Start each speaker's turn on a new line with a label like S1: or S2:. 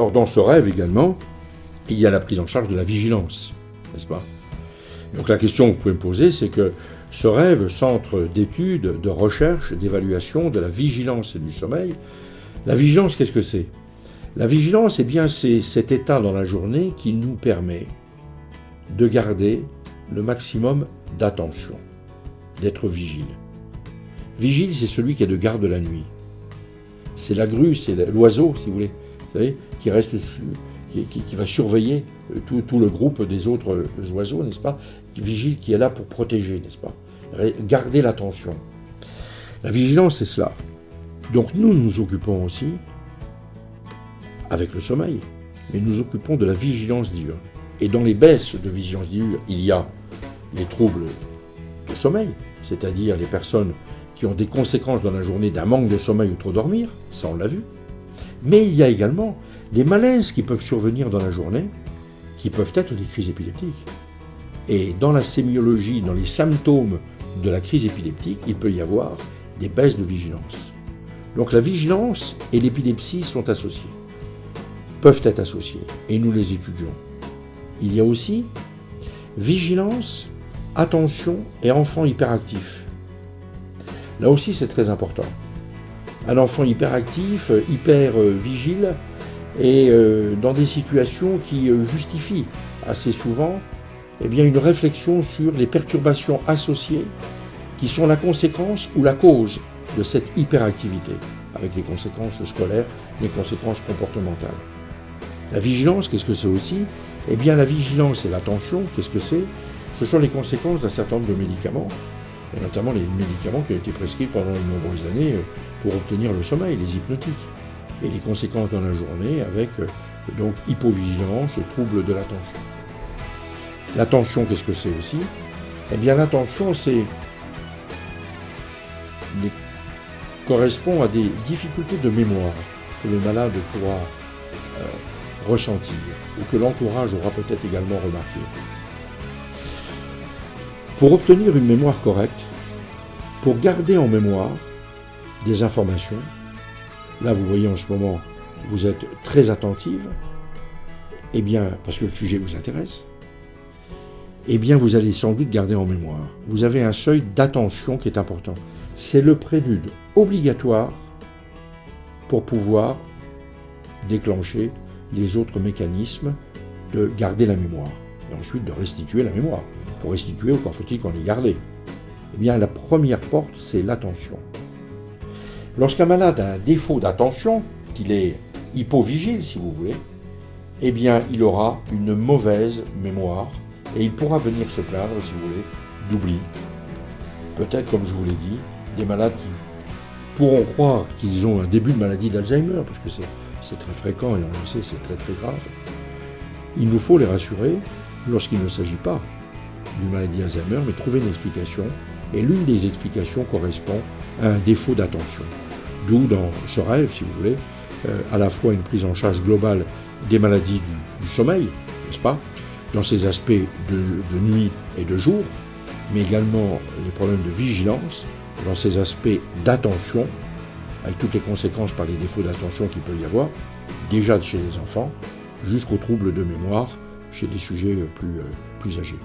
S1: Alors dans ce rêve également, il y a la prise en charge de la vigilance, n'est-ce pas? Donc la question que vous pouvez me poser, c'est que ce rêve, centre d'études, de recherche, d'évaluation, de la vigilance et du sommeil, la vigilance, qu'est-ce que c'est? La vigilance, eh bien, c'est cet état dans la journée qui nous permet de garder le maximum d'attention, d'être vigile. Vigile, c'est celui qui est de garde la nuit. C'est la grue, c'est l'oiseau, si vous voulez, vous savez, qui reste, qui va surveiller tout le groupe des autres oiseaux, n'est-ce pas? Vigile, qui est là pour protéger, n'est-ce pas? Garder l'attention. La vigilance, c'est cela. Donc nous nous occupons aussi, avec le sommeil, mais nous occupons de la vigilance diurne. Et dans les baisses de vigilance diurne, il y a les troubles de sommeil, c'est-à-dire les personnes qui ont des conséquences dans la journée d'un manque de sommeil ou trop dormir, ça on l'a vu. Mais il y a également des malaises qui peuvent survenir dans la journée, qui peuvent être des crises épileptiques. Et dans la sémiologie, dans les symptômes de la crise épileptique, il peut y avoir des baisses de vigilance. Donc la vigilance et l'épilepsie sont associées, peuvent être associées, et nous les étudions. Il y a aussi vigilance, attention et enfant hyperactif. Là aussi, c'est très important. Un enfant hyperactif, hyper vigile, et dans des situations qui justifient assez souvent eh bien, une réflexion sur les perturbations associées qui sont la conséquence ou la cause de cette hyperactivité, avec les conséquences scolaires, les conséquences comportementales. La vigilance, qu'est-ce que c'est aussi? Eh bien, la vigilance et l'attention, qu'est-ce que c'est? Ce sont les conséquences d'un certain nombre de médicaments, et notamment les médicaments qui ont été prescrits pendant de nombreuses années pour obtenir le sommeil, les hypnotiques, et les conséquences dans la journée avec donc hypovigilance, trouble de l'attention. L'attention, qu'est-ce que c'est aussi? Eh bien, l'attention, correspond à des difficultés de mémoire que le malade pourra ressentir, ou que l'entourage aura peut-être également remarqué. Pour obtenir une mémoire correcte, pour garder en mémoire des informations, là vous voyez en ce moment, vous êtes très attentive, eh bien, parce que le sujet vous intéresse, eh bien vous allez sans doute garder en mémoire. Vous avez un seuil d'attention qui est important. C'est le prélude obligatoire pour pouvoir déclencher les autres mécanismes de garder la mémoire et ensuite de restituer la mémoire. Pour restituer, encore faut-il qu'on l'ait gardée. Eh bien, la première porte, c'est l'attention. Lorsqu'un malade a un défaut d'attention, qu'il est hypovigile, si vous voulez, eh bien, il aura une mauvaise mémoire et il pourra venir se plaindre, si vous voulez, d'oubli. Peut-être, comme je vous l'ai dit, des malades qui pourront croire qu'ils ont un début de maladie d'Alzheimer, parce que c'est très fréquent et on le sait, c'est très très grave. Il nous faut les rassurer lorsqu'il ne s'agit pas d'une maladie d'Alzheimer, mais trouver une explication. Et l'une des explications correspond à un défaut d'attention. D'où, dans ce rêve, si vous voulez, à la fois une prise en charge globale des maladies du sommeil, n'est-ce pas, dans ses aspects de nuit et de jour, mais également les problèmes de vigilance, dans ses aspects d'attention, avec toutes les conséquences par les défauts d'attention qu'il peut y avoir, déjà chez les enfants, jusqu'aux troubles de mémoire chez des sujets plus âgés.